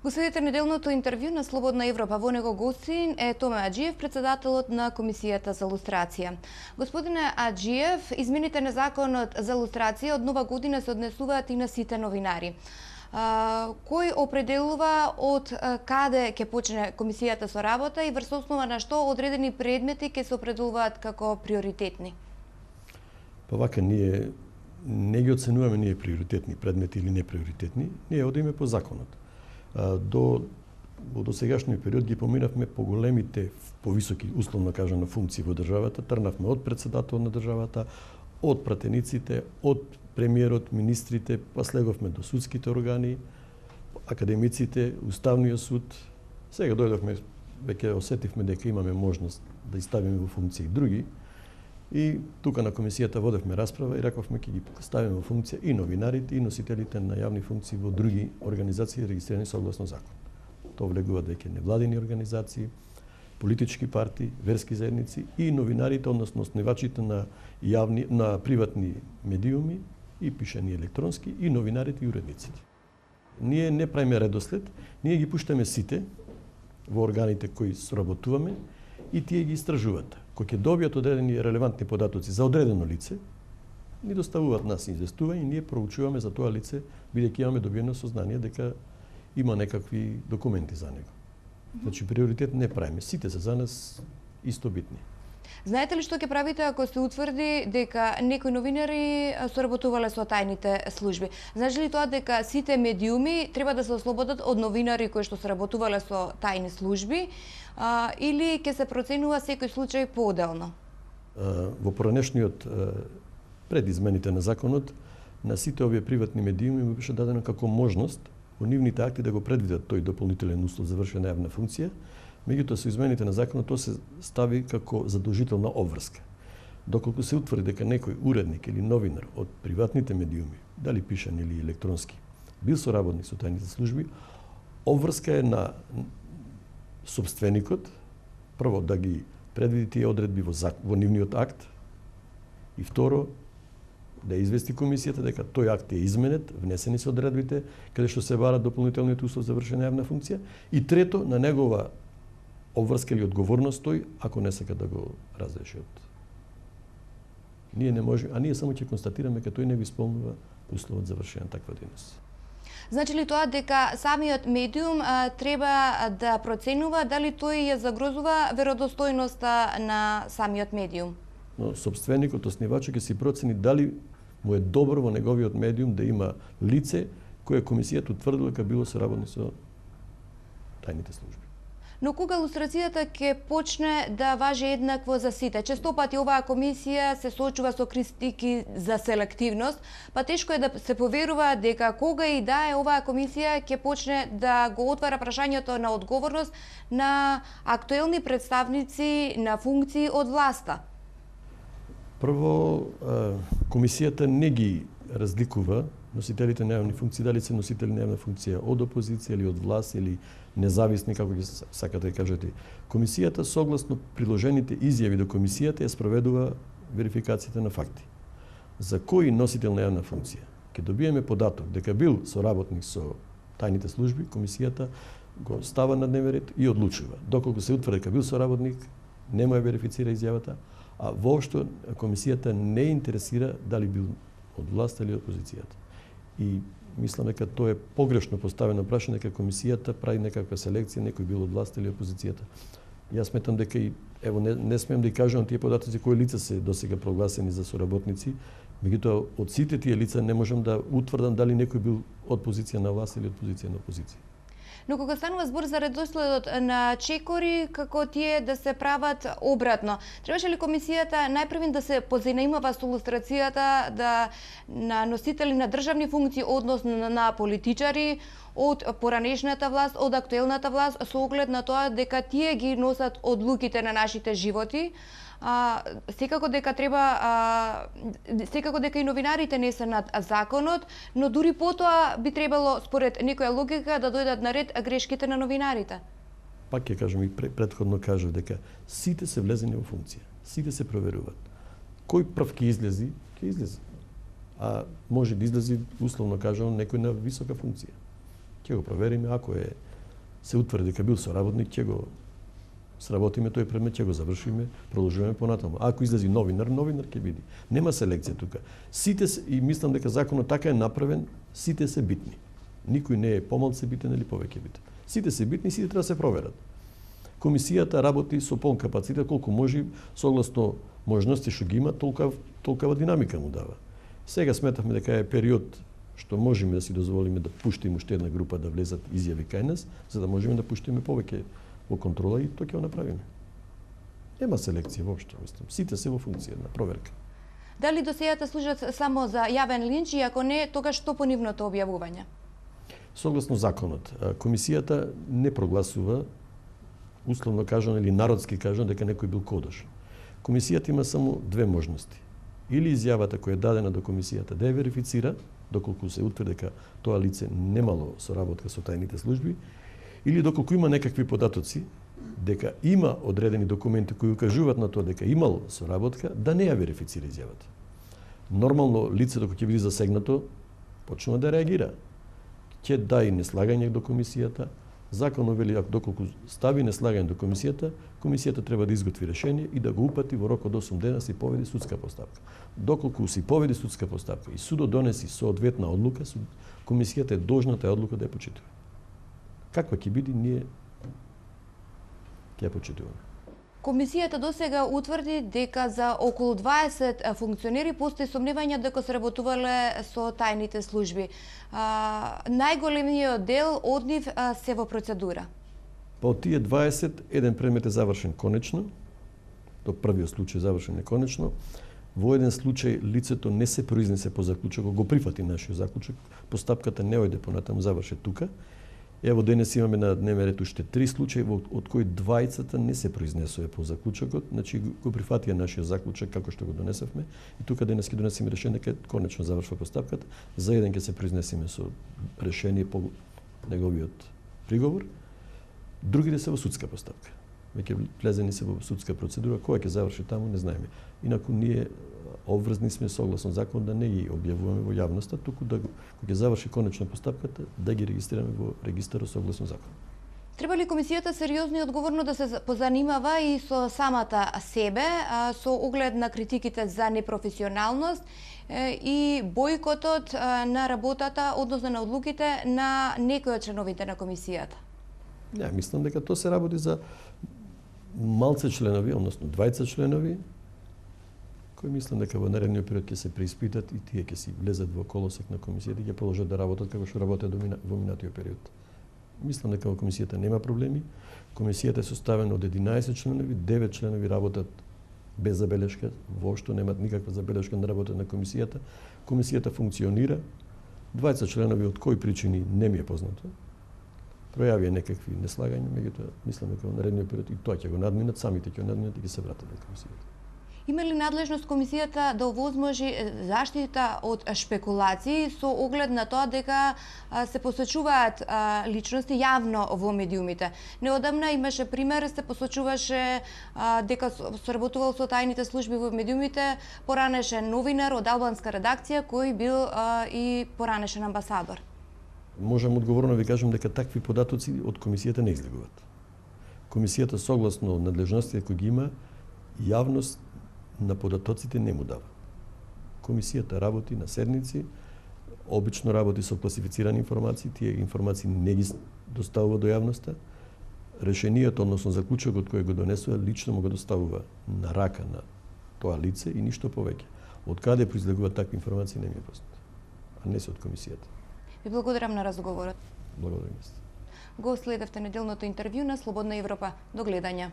Го следите неделното интервју на Слободна Европа. Во него гостин е Томе Аџиев, председателот на Комисијата за лустрација. Господине Аџиев, измените на законот за лустрација од нова година се однесуваат и на сите новинари. Кој определува од каде ќе почне комисијата со работа и врз основа на што одредени предмети ќе се определуваат како приоритетни? Па вака, ние не ги оценуваме ние приоритетни предмети или неприоритетни, ние одиме по законот. Во досегашниот период ги поминавме по големите, повисоки, условно кажано, функции во државата. Трнавме од председател на државата, од пратениците, од премиерот, министрите, па слеговме до судските органи, академиците, Уставниот суд. Сега дојдовме, веќе осетивме дека имаме можност да ставиме во функција и други. И тука на комисијата водевме расправа и рековме ќе ги ставиме во функција и новинарите и носителите на јавни функции во други организации регистрирани согласно закон. Тоа влегува дека невладини организации, политички партии, верски заедници и новинарите, односно основачите на приватни медиуми и пишани електронски и новинарите и уредниците. Ние не правиме редослед, ние ги пуштаме сите во органите кои соработуваме и тие ги истражуваат. Кој ќе добијат одредени релевантни податоци за одредено лице, ни доставуваат нас известување и ние проучуваме за тоа лице, бидејќи имаме добиено сознание дека има некакви документи за него. Значи, приоритет не правиме. Сите се за нас исто битни. Знаете ли што ќе правите ако се утврди дека некои новинари соработувале со тајните служби? Знаеш ли тоа дека сите медиуми треба да се ослободат од новинари кои што соработувале со тајни служби, или ќе се проценува секој случај поотделно? Во поранешниот пред измените на законот, на сите овие приватни медиуми му беше дадено како можност во нивните акти да го предвидат тој дополнителен услов за вршење на јавна функција. Меѓутоа со измените на законот тоа се стави како задолжителна обврска. Доколку се утврди дека некој уредник или новинар од приватните медиуми, дали пишан или електронски, бил соработник со тајните служби, обврска е на собственикот, прво да ги предвиди тие одредби во нивниот акт и второ да извести комисијата дека тој акт е изменет, внесени се одредбите каде што се барат дополнителниот услов за вршење јавна функција и трето на негова обврска или одговорност тој ако не сака да го разреши од. Ние не може, а ние само ќе констатираме дека тој не го исполнува условот за вршење таква дејност. Значи ли тоа дека самиот медиум треба да проценува дали тој ја загрозува веродостојноста на самиот медиум? Но собственикот, основачот ќе си процени дали му е добро во неговиот медиум да има лице кое комисијата утврдила дека било соработник со тајните служби. Но кога лустрацијата ќе почне да важи еднакво за сите? Често пати оваа комисија се соочува со критики за селективност, па тешко е да се поверува дека кога и да е оваа комисија ќе почне да го отвара прашањето на одговорност на актуелни представници на функции од власта. Прво, комисијата не ги разликува носителите на јавни функции, дали се носители на јавна функција од опозиција или од власт или независни, како ги сакате да кажете. Комисијата, согласно приложените изјави до комисијата, ја спроведува верификацијата на факти. За кој носител на јавна функција ќе добиеме податок дека бил соработник со тајните служби, комисијата го става на дневен ред и одлучува. Доколку се утврди дека бил соработник, нема ја верифицира изјавата, а воопшто комисијата не интересира дали бил од власт или од опозицијата. И мислам дека тоа е погрешно поставено прашање дека комисијата прави некаква селекција, некој бил од власт или опозицијата. Јас сметам дека и ево не смеам да кажам тие податоци кои лица се досега прогласени за соработници, меѓутоа од сите тие лица не можам да утврдам дали некој бил од позиција на власт или од позиција на опозиција. Но кога станува збор за редоследот на чекори, како тие да се прават обратно, требаше ли комисијата најпрвен да се позанимава со лустрацијата на носители на државни функции, односно на политичари од поранешната власт, од актуелната власт, со оглед на тоа дека тие ги носат одлуките на нашите животи? Секако дека и новинарите не се над законот, но дури потоа би требало според некоја логика да дојдат на ред грешките на новинарите. Пак ќе кажам и претходно кажав дека сите се влезени во функција, сите се проверуваат. Кој прв ќе излези, ќе излезе. А може да излези условно кажам некој на висока функција. Ќе го провериме ако е се утврди дека бил соработник, ќе го сработиме тој предмет, ќе го завршиме, продолжуваме понатаму. Ако излези новинар ќе биде. Нема селекција тука. Сите и мислам дека законот така е направен, сите се битни. Никој не е помалку битен или повеќе битен. Сите се битни, сите треба да се проверат. Комисијата работи со полн капацитет колку може, согласно можности што ги има, толкова динамика му дава. Сега сметавме дека е период што можеме да си дозволиме да пуштиме уште една група да влезат изјави кај нас, за да можеме да пуштиме повеќе во контрола и тоа ќе го направиме. Нема селекција воопшто, мислам. Сите се во функција на проверка. Дали досијата служат само за јавен линч и ако не, тогаш што по нивното објавување? Согласно законот, комисијата не прогласува, условно кажано или народски кажано, дека некој бил кодош. Комисијата има само две можности. Или изјавата која е дадена до комисијата да ја верифицира, доколку се утврди дека тоа лице немало соработка со тајните служби, или доколку има некакви податоци дека има одредени документи кои укажуваат на тоа дека имал соработка, да не ја верифицира изјавата. Нормално лицето кога ќе биде засегнато почнува да реагира. Ќе даде неслагање до комисијата. Законот вели доколку стави неслагање до комисијата, комисијата треба да изготви решение и да го упати во рок од 8 дена си поведи судска постапка. Доколку си поведи судска постапка и судот донеси соодветна одлука, комисијата е должна таа одлука да ја почитува. Каква ќе биде, ние ќе ја почитуваме. Комисијата досега утврди дека за околу 20 функционери постои сомневање дека сработувале со тајните служби. Најголемиот дел од нив се во процедура. Па од тие 20, еден предмет е завршен конечно, до првиот случај завршен неконечно. Во еден случај лицето не се произнесе по заклучокот, го прифати нашиот заклучок, постапката не ојде понатаму, заврши тука. Ево денес имаме на дневен ред уште 3 случаи, од кои 20 не се произнесува по заклучокот, значи го прифатија нашиот заклучок како што го донесавме и тука денес ќе донесеме решение дека конечно завршва постапката. За еден ќе се произнесеме со решение по неговиот приговор. Другите се во судска постапка. Веќе влезени се во судска процедура, која ќе заврши таму не знаеме. Инаку ние обврзни сме согласно закон да не ги објавуваме во јавноста, туку да кога ќе заврши конечно постапката да ги регистрираме во регистарот согласно закон. Треба ли комисијата сериозно и одговорно да се позанимава и со самата себе, со оглед на критиките за непрофесионалност и бојкотот на работата, односно на одлуките на некои од членовите на комисијата? Не, мислам дека тоа се работи за малце членови, односно 20 членови, кои мислам дека во наредниот период ќе се преиспитат и тие ќе си влезат во колосек на комисијата и ќе продолжат да работат како што работеа во минатиот период. Мислам дека во комисијата нема проблеми. Комисијата е составена од 11 членови, 9 членови работат без забелешка, воопшто немаат никаква забелешка на работа на комисијата. Комисијата функционира. 20 членови од кои причини не ми е познато. Пројавија некакви неслагања, меѓутоа мислам дека во наредниот период и тоа ќе го надминат, самите ќе го надминат и ќе се вратат на комисијата. Има ли надлежност комисијата да овозможи заштита од шпекулации со оглед на тоа дека се посочуваат личности јавно во медиумите? Неодамна имаше пример, се посочуваше дека соработувал со тајните служби во медиумите поранешен новинар од албанска редакција кој бил и поранешен амбасадор. Можам одговорно ви кажам дека такви податоци од комисијата не излегуваат. Комисијата согласно надлежностите кои ги има, јавност на податоците не му дава. Комисијата работи на седници, обично работи со класифицирани информации, тие информации не ги доставува до јавноста. Решението, односно заклучокот кој го донесува, лично му го доставува на рака на тоа лице и ништо повеќе. Од каде произлегуваат такви информации не ми е познато, а не се од комисијата. Ви благодарам на разговорот. Благодарам. Го следевте неделното интервју на Слободна Европа. До гледање.